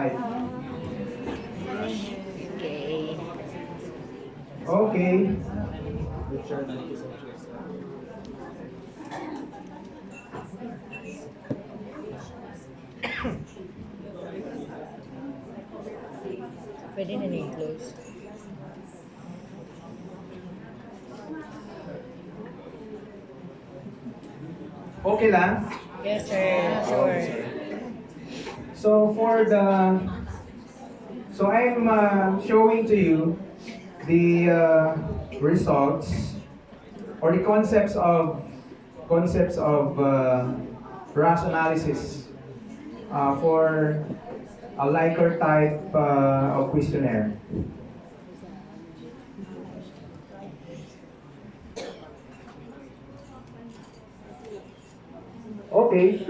Okay. Okay. Pwede na i-close. Okay lang. Yes, sir. Sure. So I'm showing to you the results or the concepts of Rasch analysis for a Likert type of questionnaire. Okay.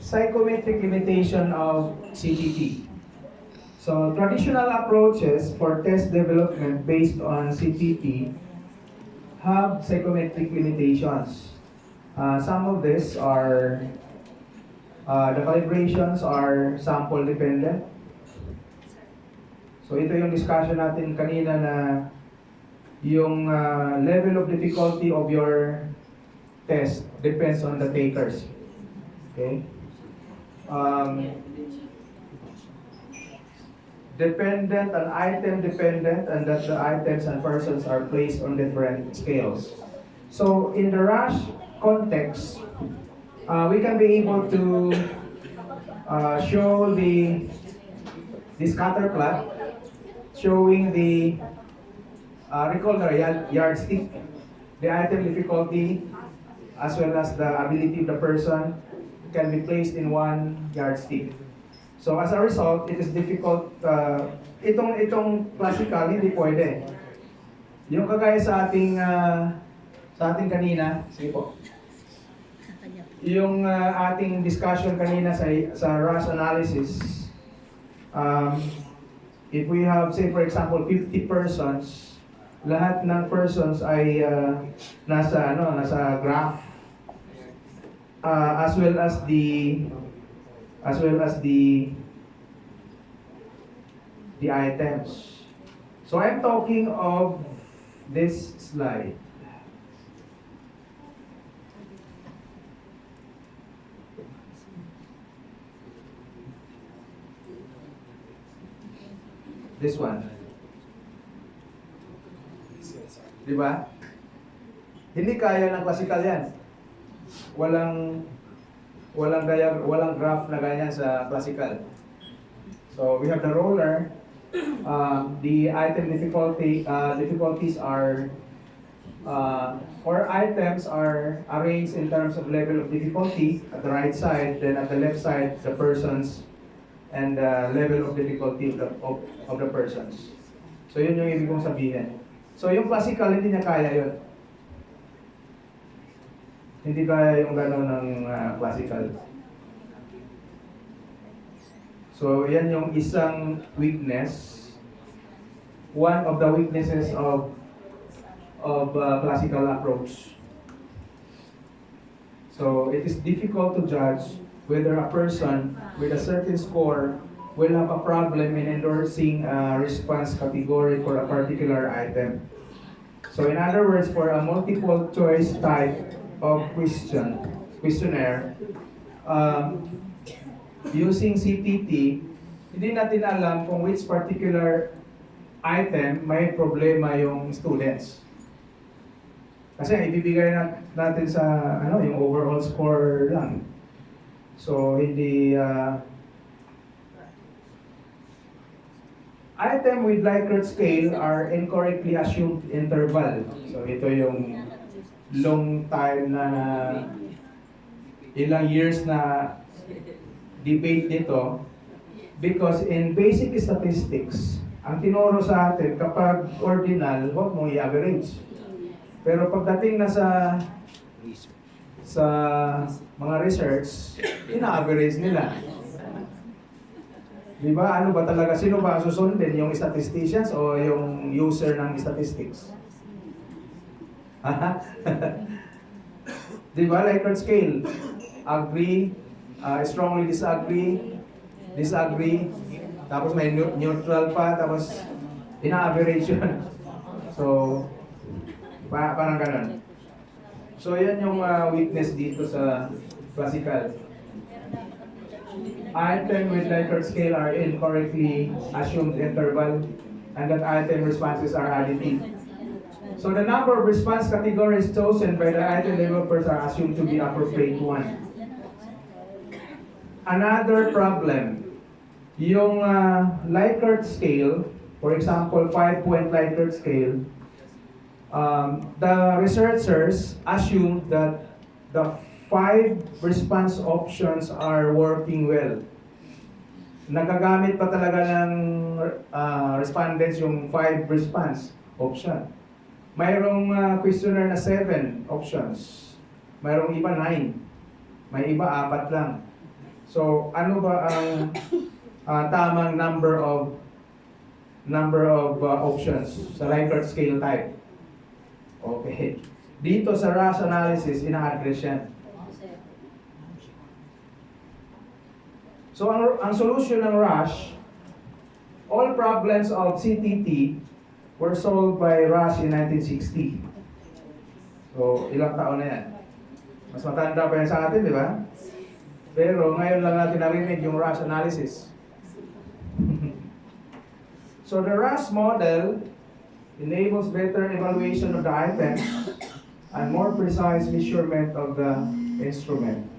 Psychometric limitation of CPT. So traditional approaches for test development based on CPT have psychometric limitations. Some of these are the calibrations are sample dependent. So ito yung discussion natin kanina na yung level of difficulty of your test depends on the takers. Okay? Dependent and item dependent, and that the items and persons are placed on different scales. So in the Rasch context, we can be able to show the scatter plot showing the recall the yardstick, the item difficulty, as well as the ability of the person can be placed in one yardstick. So as a result, it is difficult. Itong classical hindi pwede. Yung kagaya sa ating kanina, sige po. Yung ating discussion kanina sa Rasch analysis, if we have, say for example, 50 persons, lahat ng persons ay nasa graph, as well as the items. So I'm talking of this slide. This one. Di ba? Hindi kaya ng classical yan. Walang graph na ganyan sa classical. So we have the roller. The item difficulties are or items are arranged in terms of level of difficulty at the right side, then at the left side the persons and the level of difficulty of the persons. So yun yung ibig kong sabihin. So yung classical hindi niya kaya yun. Hindi kaya yung gano'n ng classical. So yan yung isang weakness. One of the weaknesses of classical approach. So it is difficult to judge whether a person with a certain score will have a problem in endorsing a response category for a particular item. So in other words, for a multiple choice type of questionnaire, using CPT, hindi natin alam kung which particular item may problema yung students. Kasi ibibigay natin sa yung overall score lang. So hindi item with Likert scale are incorrectly assumed interval. So ito yung long time na ilang years na debate nito, because in basic statistics, ang tinuro sa atin kapag ordinal, huwag mong i-average. Pero pagdating na sa mga research, ina-average nila. Di ba? Ano ba talaga? Sino ba susundin? Yung statisticians o yung user ng statistics? Di ba? Likert scale. Agree, strongly disagree, disagree, tapos may neutral pa, tapos ina-average yun. So, parang ganun. So, yan yung weakness dito sa classical. Item with Likert scale are incorrectly assumed interval, and that item responses are additive. So the number of response categories chosen by the item developers are assumed to be appropriate one. Another problem, yung Likert scale, for example, 5-point Likert scale, the researchers assumed that the 5 response options are working well. Nagagamit pa talaga ng respondents yung 5 response option. Mayroong questionnaire na 7 options. Mayroong iba 9. May iba 4 lang. So, ano ba ang tamang number of options sa Likert scale type? Okay. Dito sa Rasch analysis, ina-address yan. So, ang solution ng Rasch, all problems of CTT were solved by Rasch in 1960. So, ilang taon na yan? Mas matanda pa yan sa atin, di ba? Pero ngayon lang natin narinig yung Rasch analysis. So, the Rasch model enables better evaluation of the items and more precise measurement of the instrument.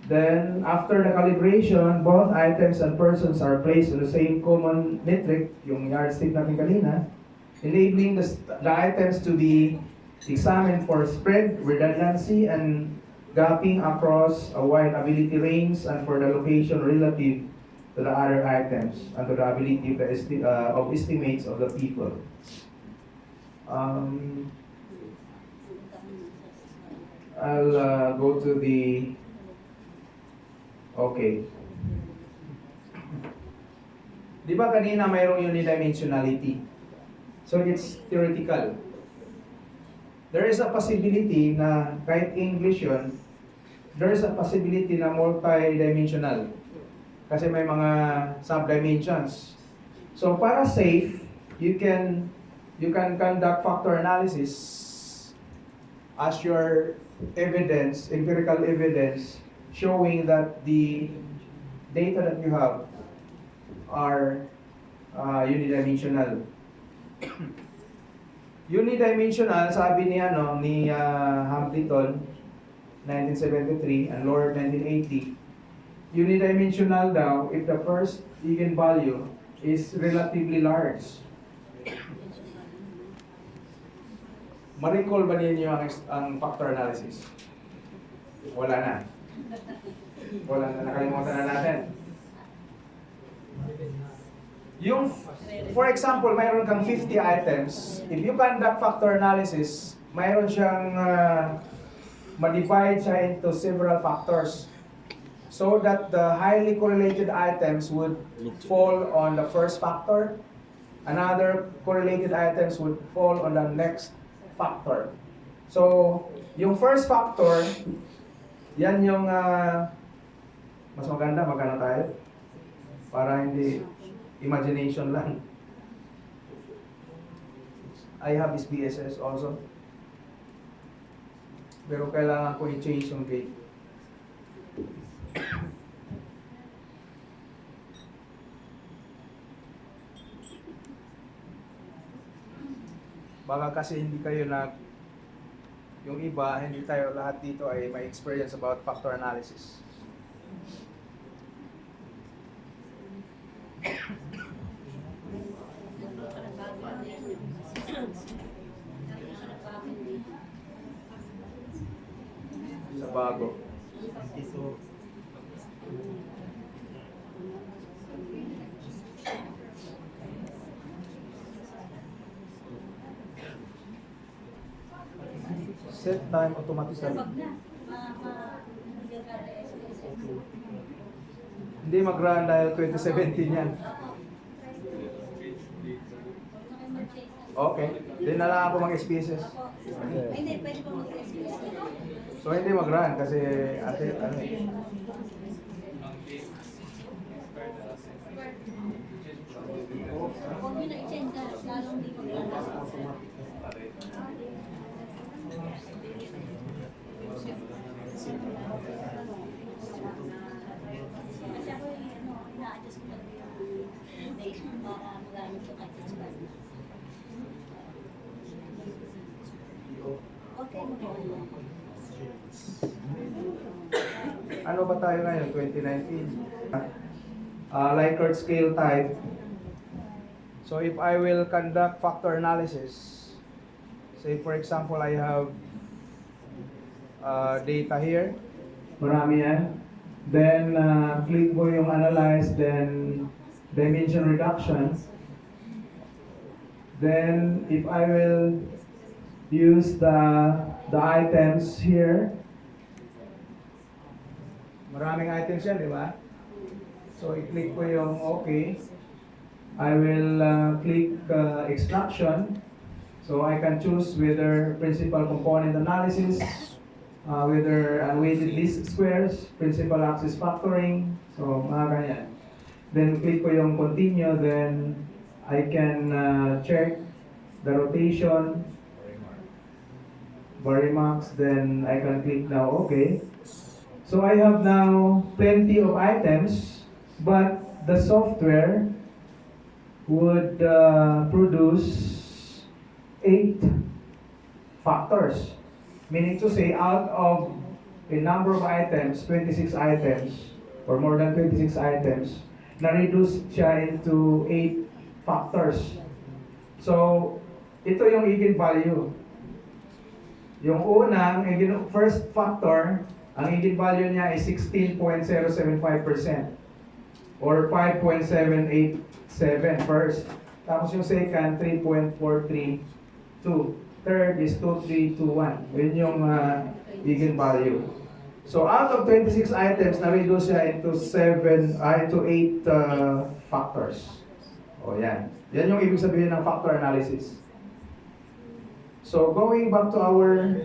Then, after the calibration, both items and persons are placed on the same common metric, yung yardstick natin kanina, enabling the items to be examined for spread, redundancy, and gapping across a wide ability range and for the location relative to the other items and to the ability of estimates of the people. I'll go to the... Okay. Di ba kanina mayroong unidimensionality? So it's theoretical. There is a possibility na kahit English yun, there is a possibility na multi-dimensional. Kasi may mga sub-dimensions. So para safe, you can conduct factor analysis as your evidence, empirical evidence, showing that the data that you have are unidimensional. Unidimensional, sabi ni Hamilton, 1973, and Lord, 1980. Unidimensional daw if the first eigenvalue is relatively large. Ma-recall ba ninyo ang factor analysis? Wala na. Wala na, nakalimutan na natin. Yung, for example, mayroon kang 50 items. If you conduct factor analysis, mayroon siyang ma-divide siya into several factors so that the highly correlated items would fall on the first factor. Another correlated items would fall on the next factor. So, yung first factor, yan yung mas maganda, magkano tayo? Para hindi imagination lang. I have this BSS also. Pero kailangan ko i-change yung gate. Baka kasi hindi kayo yung iba, hindi tayo lahat dito ay may experience about factor analysis. Sa bago. Set time automatically. Hindi mag-run dahil 2017 yan. Okay. Hindi na lang ako mag-SPSS. Hindi, pwede po mag-SPSS. So So hindi mag-run kasi ate, ano eh. Huwag nyo na i-change na, lalong di maglalasa. Kasi ako yung ina-adjust ko talaga yung date para magamit yung adjust pa. Okay, mag-on. Ano ba tayo ngayon? 2019. Likert scale type. So if I will conduct factor analysis, say for example I have data here. Marami yan. Then click mo yung analyze, then dimension reduction. Then if I will use the items here, maraming items yan, di ba? So, i-click ko yung OK. I will click extraction. So, I can choose whether principal component analysis, whether unweighted least squares, principal axis factoring. So, mga ganyan. Then, click ko yung continue. Then, I can check the rotation, Varimax. Then, I can click now OK. So, I have now plenty of items. But the software would produce 8 factors. Meaning to say, out of a number of items, 26 items, or more than 26 items, na-reduce siya into 8 factors. So, ito yung eigenvalue. Yung unang, first factor, ang eigenvalue niya ay 16.075%. Or 5.787 first. Tapos yung second, 3.432. Third is 2321. Yun yung eigenvalue. So out of 26 items, na-reduce siya into 8 factors. O yan. Yan yung ibig sabihin ng factor analysis. So going back to our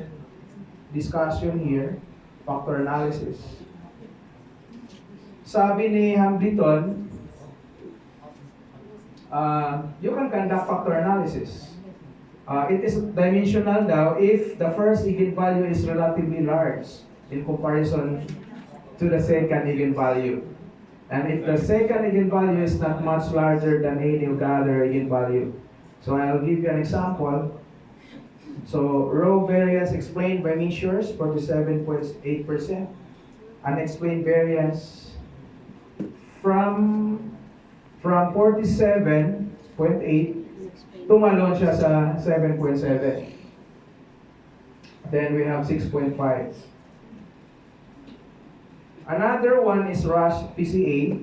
discussion here, factor analysis. Sabi ni Hambleton, you can conduct factor analysis. It is dimensional daw if the first eigenvalue is relatively large in comparison to the second eigenvalue. And if the second eigenvalue is not much larger than any of the other eigenvalue. So I'll give you an example. So row variance explained by measures, 47.8%. Unexplained variance from 47.8 tumalon siya sa 7.7. Then we have 6.5. Another one is Rasch PCA,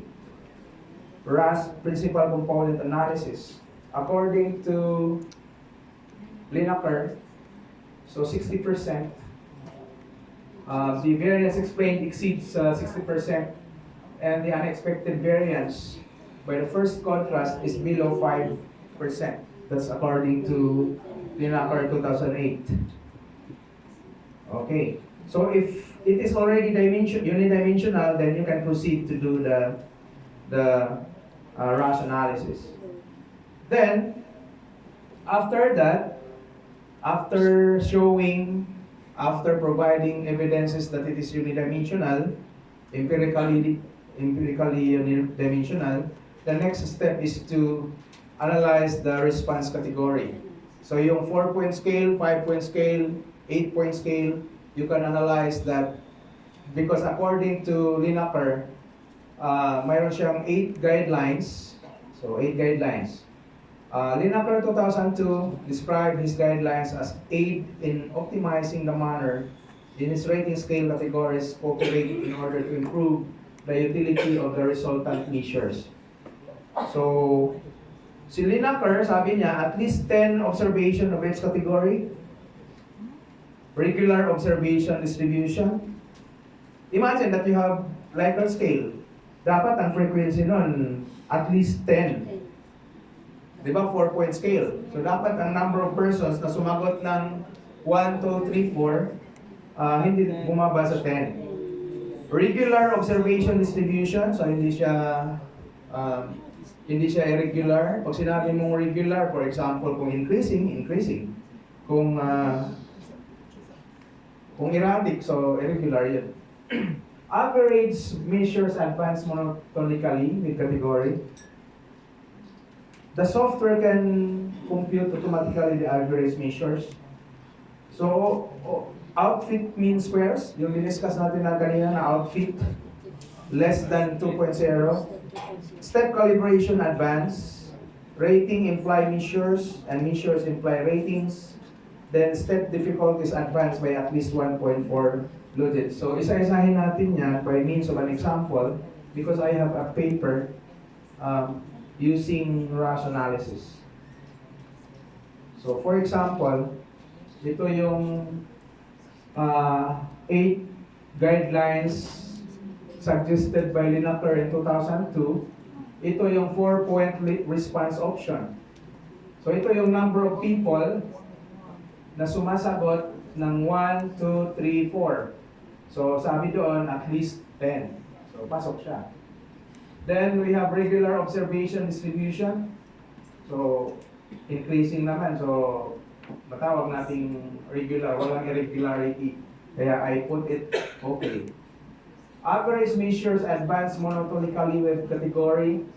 Rasch Principal Component Analysis. According to Likert, so 60%. The variance explained exceeds 60%. And the unexpected variance by the first contrast is below 5%. That's according to Likert 2008. Okay. So if it is already unidimensional, then you can proceed to do the Rasch analysis. Then, after that, after providing evidences that it is unidimensional, empirically unidimensional, the next step is to analyze the response category. So yung 4-point scale, 5-point scale, 8-point scale, you can analyze that because according to Likert, mayroon siyang 8 guidelines. So 8 guidelines. Likert 2002 described his guidelines as aid in optimizing the manner in his rating scale categories operate in order to improve the utility of the resultant measures. So, si Likert, sabi niya, at least 10 observation of each category, regular observation distribution. Imagine that you have Likert scale. Dapat ang frequency nun, at least 10. Di ba, 4-point scale. So, dapat ang number of persons na sumagot ng 1, 2, 3, 4, hindi bumaba sa 10. Regular observation distribution, so hindi siya irregular. Pag sinabi mong regular, for example, kung increasing, increasing. Kung erratic, so irregular yun. Average measures advanced monotonically with category. The software can compute automatically the average measures. So, outfit mean squares, yung diniscuss natin na kanina na outfit, less than 2.0. Step calibration advanced. Rating imply measures, and measures imply ratings. Then step difficulties advanced by at least 1.4 loaded. So isa-isahin natin yan by means of an example because I have a paper using Rasch analysis. So for example, ito yung 8 guidelines suggested by Likert in 2002. Ito yung 4-point response option. So ito yung number of people na sumasagot ng 1, 2, 3, 4. So sabi doon at least 10. So pasok siya. Then we have regular observation distribution. So increasing naman. So matawag nating regular, walang irregularity. Kaya I put it okay. Average measures advance monotonically with category.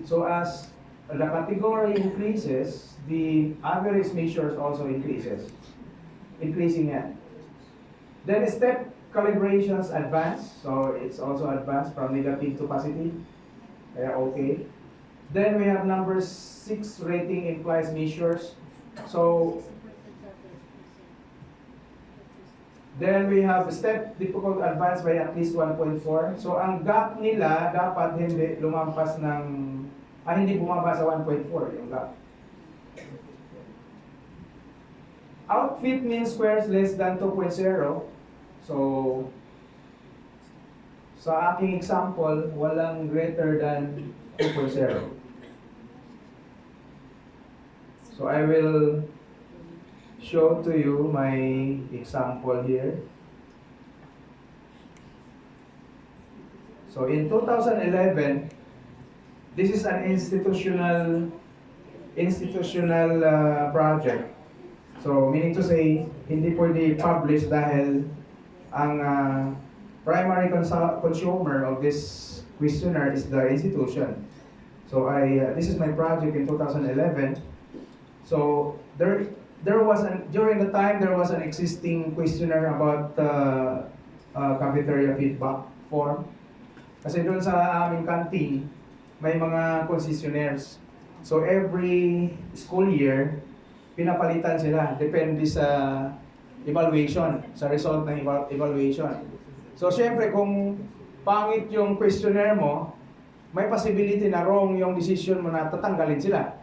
So as the category increases, the average measures also increasing yan. Then step calibrations advance. So it's also advanced from negative to positive. Kaya okay. Then we have number 6, rating implies measures. So then we have step difficult advance by at least 1.4. So ang gap nila dapat hindi lumampas ng hindi bumaba sa 1.4 yung gap. Outfit mean squares less than 2.0. So sa aking example, walang greater than 2.0. So I will show to you my example here. So in 2011, this is an institutional project. So meaning to say, hindi pwede publish dahil ang primary consumer of this questionnaire is the institution. So this is my project in 2011. So during the time there was an existing questionnaire about cafeteria feedback form. Kasi doon sa aming canteen, may mga concessionaires. So every school year, pinapalitan sila. Depende sa evaluation, sa result ng evaluation. So syempre kung pangit yung questionnaire mo, may possibility na wrong yung decision mo na tatanggalin sila.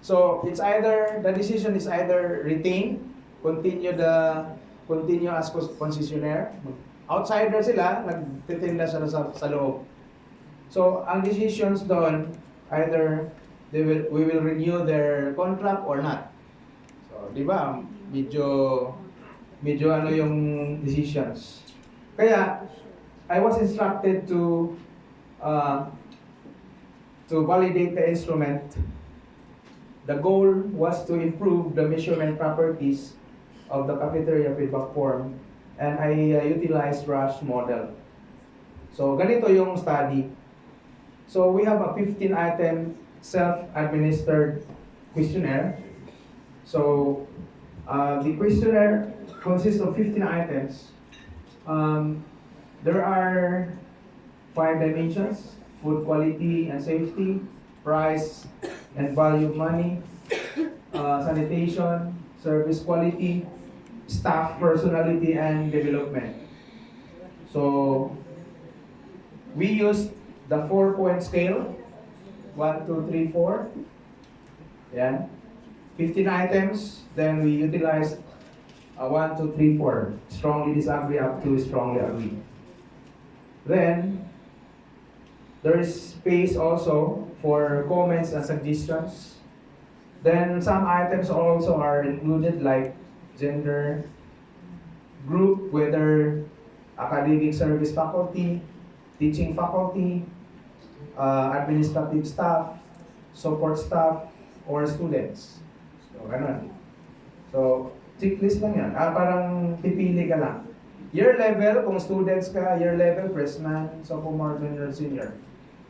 So it's either, the decision is either retain, continue as concessionaire. Outsider sila, nagtitinda sila sa loob. So ang decisions doon, either we will renew their contract or not. So di ba, medyo ano yung decisions. Kaya I was instructed to validate the instrument. The goal was to improve the measurement properties of the cafeteria feedback form, and I utilized Rasch model. So ganito yung study. So we have a 15-item self-administered questionnaire. So the questionnaire consists of 15 items. There are 5 dimensions: food quality and safety, price and value of money, sanitation, service quality, staff personality, and development. So we used the 4-point scale, 1, 2, 3, 4. Yan. 15 items, then we utilized 1, 2, 3, 4. Strongly disagree up to strongly agree. Then, there is space also for comments and suggestions. Then, some items also are included like gender, group, whether academic service faculty, teaching faculty, administrative staff, support staff, or students. So, ganun. So, checklist lang yan. Parang pipili ka lang. Year level, kung students ka, year level, freshman, sophomore, junior, senior.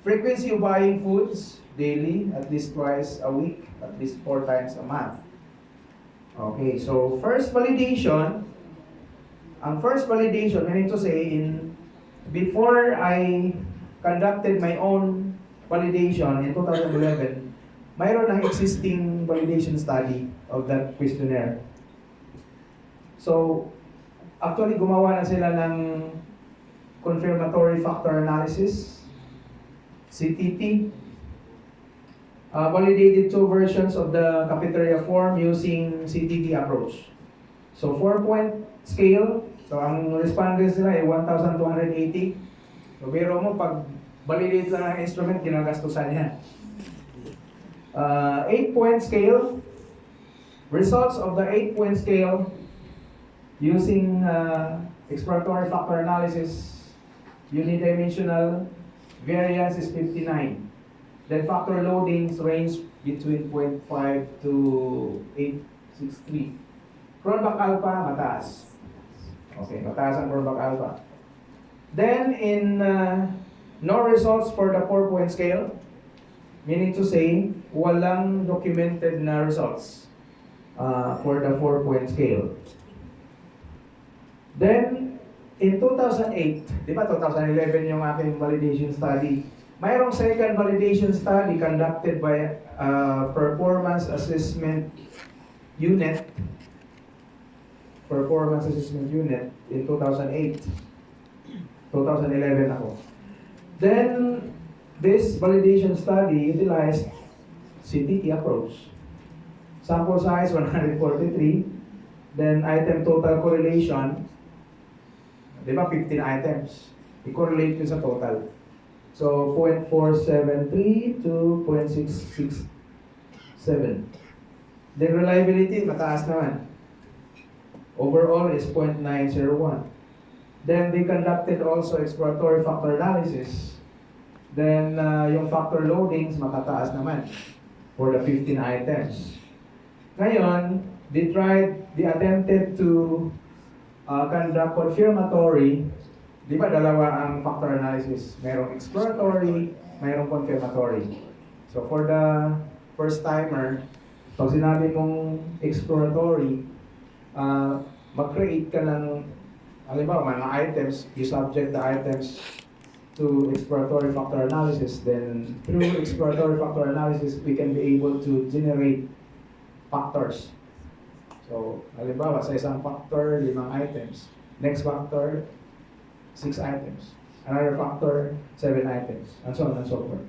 Frequency of buying foods, daily, at least twice a week, at least 4 times a month. Okay, so first validation, ang first validation, I need to say, before I conducted my own validation in 2011, mayroon ng existing validation study of that questionnaire. So, actually gumawa na sila ng confirmatory factor analysis, CTT, validated 2 versions of the cafeteria form using CTT approach. So 4-point scale, so ang respondents nila ay 1,280. So biro mo, pag validate lang ng instrument, ginagastusan yan. 8-point scale, results of the 8-point scale using exploratory factor analysis, unidimensional variance is 59. Then factor loadings range between 0.5 to 863. Cronbach alpha, mataas. Okay, mataas ang Cronbach alpha. Then in no results for the 4-point scale, meaning to say, walang documented na results for the 4-point scale. Then, in 2008, di ba 2011 yung aking validation study, mayroong second validation study conducted by Performance Assessment Unit in 2008. 2011 ako. Then, this validation study utilized CTT approach. Sample size 143, then item total correlation, di ba 15 items, i-correlate yun sa total. So 0.473 to 0.667. Then reliability, mataas naman. Overall is 0.901. Then they conducted also exploratory factor analysis. Then yung factor loadings, makataas naman for the 15 items. Ngayon, they attempted to conduct confirmatory. Di ba dalawa ang factor analysis? Mayroong exploratory, mayroong confirmatory. So for the first timer, pag sinabi mong exploratory, mag-create ka ng, halimbawa, mga items, you subject the items to exploratory factor analysis. Then through exploratory factor analysis, we can be able to generate factors. So, halimbawa, sa isang factor, 5 items. Next factor, 6 items. Another factor, 7 items. And so on and so forth.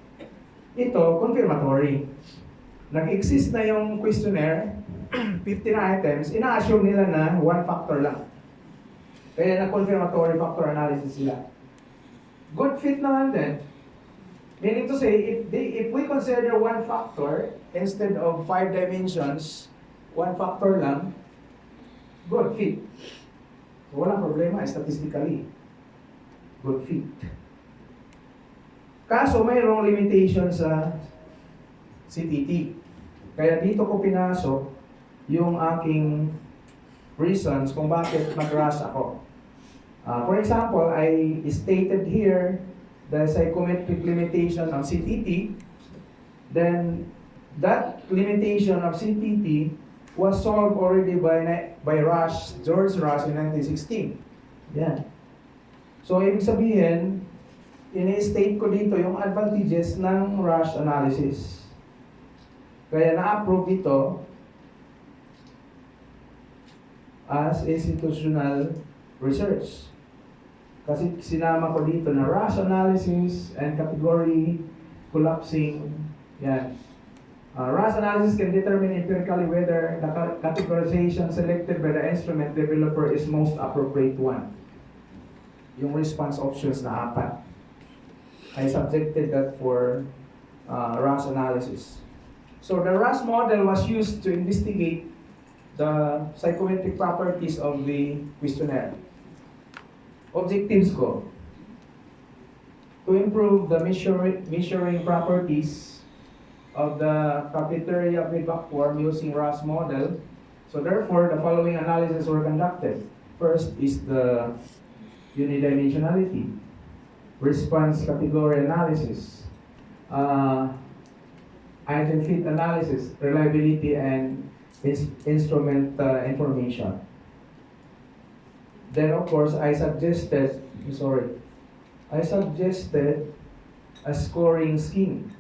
Ito, confirmatory. Nag-exist na yung questionnaire, 15 items, ina-assume nila na 1 factor lang. Kaya na-confirmatory factor analysis sila. Good fit naman din. Meaning to say, if we consider 1 factor, instead of 5 dimensions, 1 factor lang, good fit. So, walang problema statistically. Good fit. Kaso mayroong limitation sa CTT. Kaya dito ko pinasok yung aking reasons kung bakit mag-Rasch ako. For example, I stated here the psychometric limitation of CTT. Then that limitation of CTT was solved already by Rasch, George Rasch in 1916. Yan. So, ibig sabihin, ini-state ko dito yung advantages ng Rasch analysis. Kaya na-approve dito as institutional research. Kasi sinama ko dito na Rasch analysis and category collapsing. Yan. Rasch analysis can determine empirically whether the categorization selected by the instrument developer is most appropriate one. Yung response options na 4. I subjected that for Rasch analysis. So the Rasch model was used to investigate the psychometric properties of the questionnaire. Objectives ko, to improve the measuring properties of the cafeteria feedback form using Rasch model. So therefore, the following analysis were conducted. First is the unidimensionality, response category analysis, item fit analysis, reliability, and instrument information. Then of course, I suggested a scoring scheme.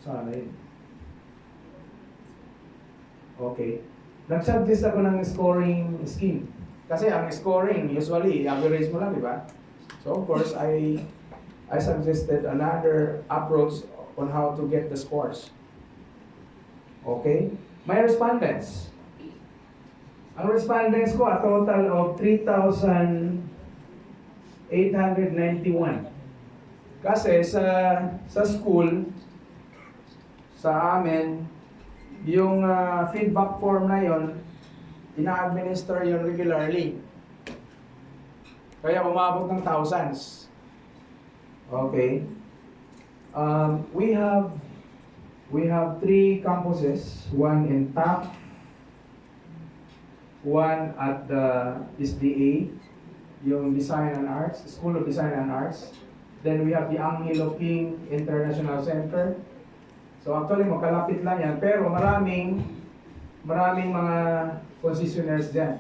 Sana yun. Okay. Nag-suggest ako ng scoring scheme. Kasi ang scoring, usually, average mo lang, di ba? So of course, I suggested another approach on how to get the scores. Okay? My respondents. Ang respondents ko, a total of 3,891. Kasi sa school, sa amin, yung feedback form na yon, ina-administer yon regularly. Kaya umabot ng thousands. Okay. We have 3 campuses, one in TAP, one at the SDA, yung Design and Arts, School of Design and Arts. Then we have the Angelo King International Center. So actually, magkalapit lang yan, pero maraming mga concessionaires dyan.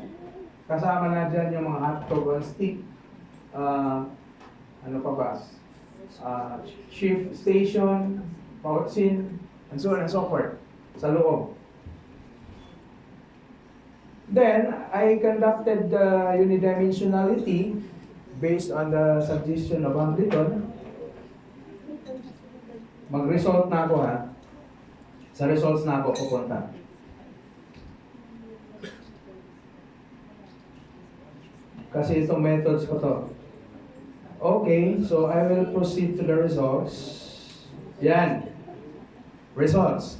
Kasama na dyan yung mga hotdog on stick, ano pa ba? Shift station, pouchin, and so on and so forth, sa loob. Then, I conducted the unidimensionality based on the suggestion of Hamilton. Mag-result na ako ha. Sa results na ako pupunta. Kasi itong methods ko to. Okay, so I will proceed to the results. Yan. Results.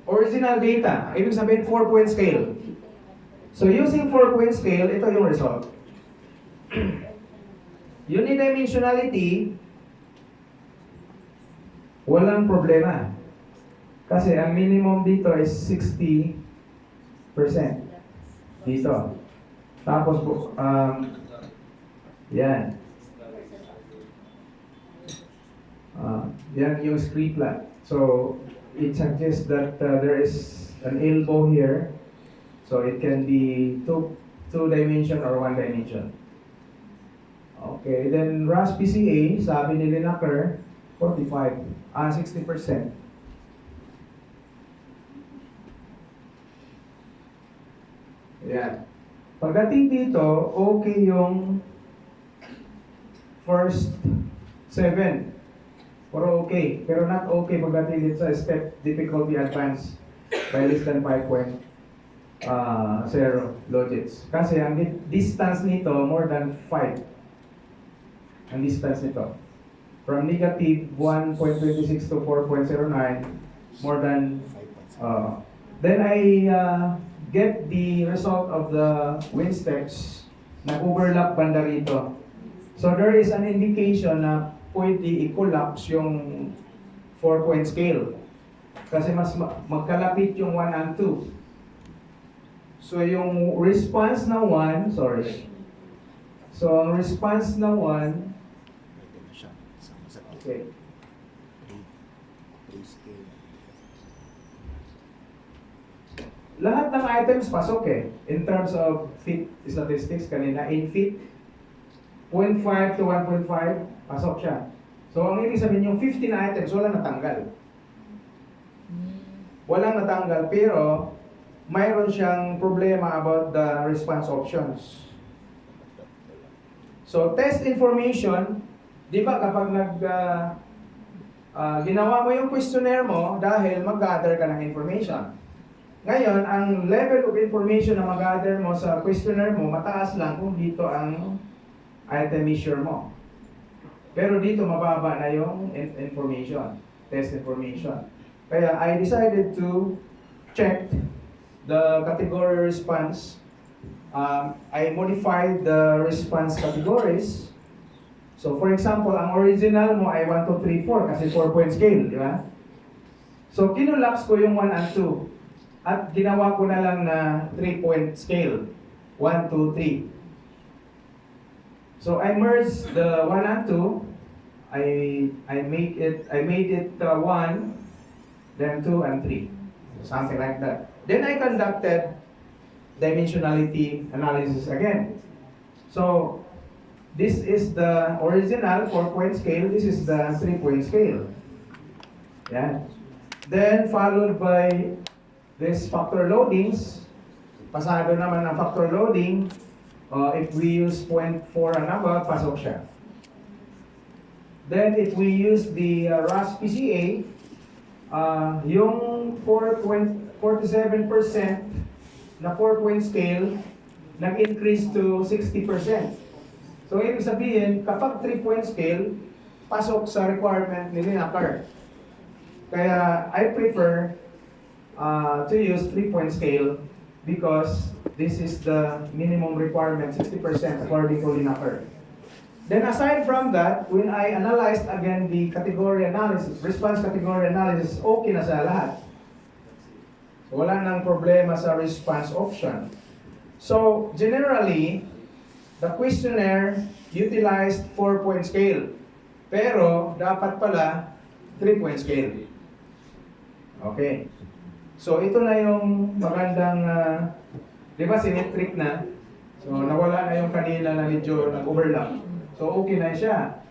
Original data. Ibig sabihin 4-point scale. So using 4-point scale, ito yung result. Unidimensionality, walang problema. Kasi ang minimum dito is 60% dito. Tapos, yan. Yan yung street plot. So, it suggests that there is an elbow here. So, it can be two dimension or one dimension. Okay, then Rasch PCA, sabi ni Likert, 60%. Yan. Pagdating dito, okay yung first 7. Pero okay. Pero not okay pagdating dito sa step difficulty advanced by less than 5.0 logits. Kasi ang distance nito more than 5. Ang distance nito. From negative 1.26 to 4.09, more than then I get the result of the wind steps na overlap banda rito. So there is an indication na pwede i-collapse yung 4-point scale. Kasi mas magkalapit yung 1 and 2. So yung response na 1, sorry. So ang response na 1, okay. Lahat ng items pasok eh. In terms of fit statistics kanina, in fit, 0.5 to 1.5, pasok siya. So ang ibig sabihin yung 15 items, walang natanggal. Walang natanggal, pero mayroon siyang problema about the response options. So test information, di ba kapag ginawa mo yung questionnaire mo dahil mag-gather ka ng information. Ngayon, ang level of information na mag-gather mo sa questionnaire mo, mataas lang kung dito ang item measure mo. Pero dito mababa na yung information, test information. Kaya I decided to check the category response. I modified the response categories. So for example, ang original mo ay 1, 2, 3, 4 kasi 4-point scale, di ba? So kinulaps ko yung 1 and 2 at ginawa ko na lang na 3-point scale. 1, 2, 3. So I merged the 1 and 2. I made it 1, then 2 and 3. Something like that. Then I conducted dimensionality analysis again. So this is the original 4-point scale. This is the 3-point scale. Yeah. Then followed by this factor loadings. Pasado naman ang factor loading. If we use 0.4 and above, pasok siya. Then if we use the Rasch PCA, yung 47% na 4-point scale, nag-increase to 60%. So, ibig sabihin, kapag 3-point scale, pasok sa requirement ni Likert. Kaya, I prefer to use 3-point scale because this is the minimum requirement, 60% according to Likert. Then aside from that, when I analyzed again the category analysis, response category analysis, okay na sa lahat. So, wala nang problema sa response option. So, generally, the questionnaire utilized 4-point scale. Pero, dapat pala 3-point scale. Okay. So, ito na yung magandang, di ba, symmetric na. So, nawala na yung kanina na medyo nag-overlap. So, okay na siya.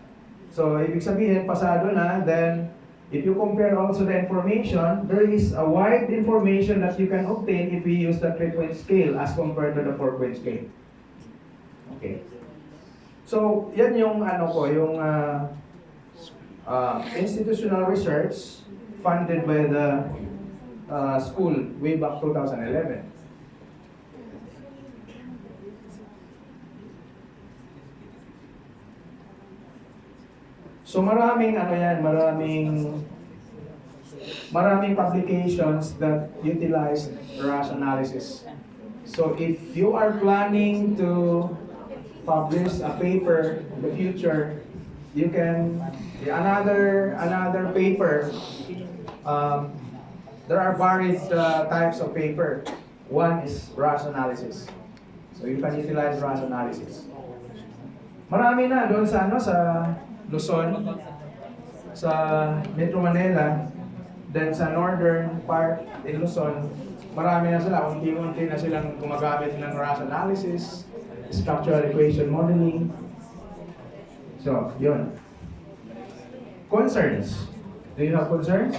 So, ibig sabihin, pasado na. Then, if you compare also the information, there is a wide information that you can obtain if we use the 3-point scale as compared to the 4-point scale. Okay. So, yan yung ano ko, yung institutional research funded by the school way back 2011. So maraming ano yan, maraming publications that utilize Rasch analysis. So if you are planning to publish a paper in the future, you can another paper. There are various types of paper. One is Rasch analysis. So you can utilize Rasch analysis. Marami na doon sa ano sa Luzon, sa Metro Manila, then sa northern part in Luzon, marami na sila, unti-unti na silang gumagamit ng Rasch analysis, structural equation modeling. So, yun. Concerns. Do you have concerns?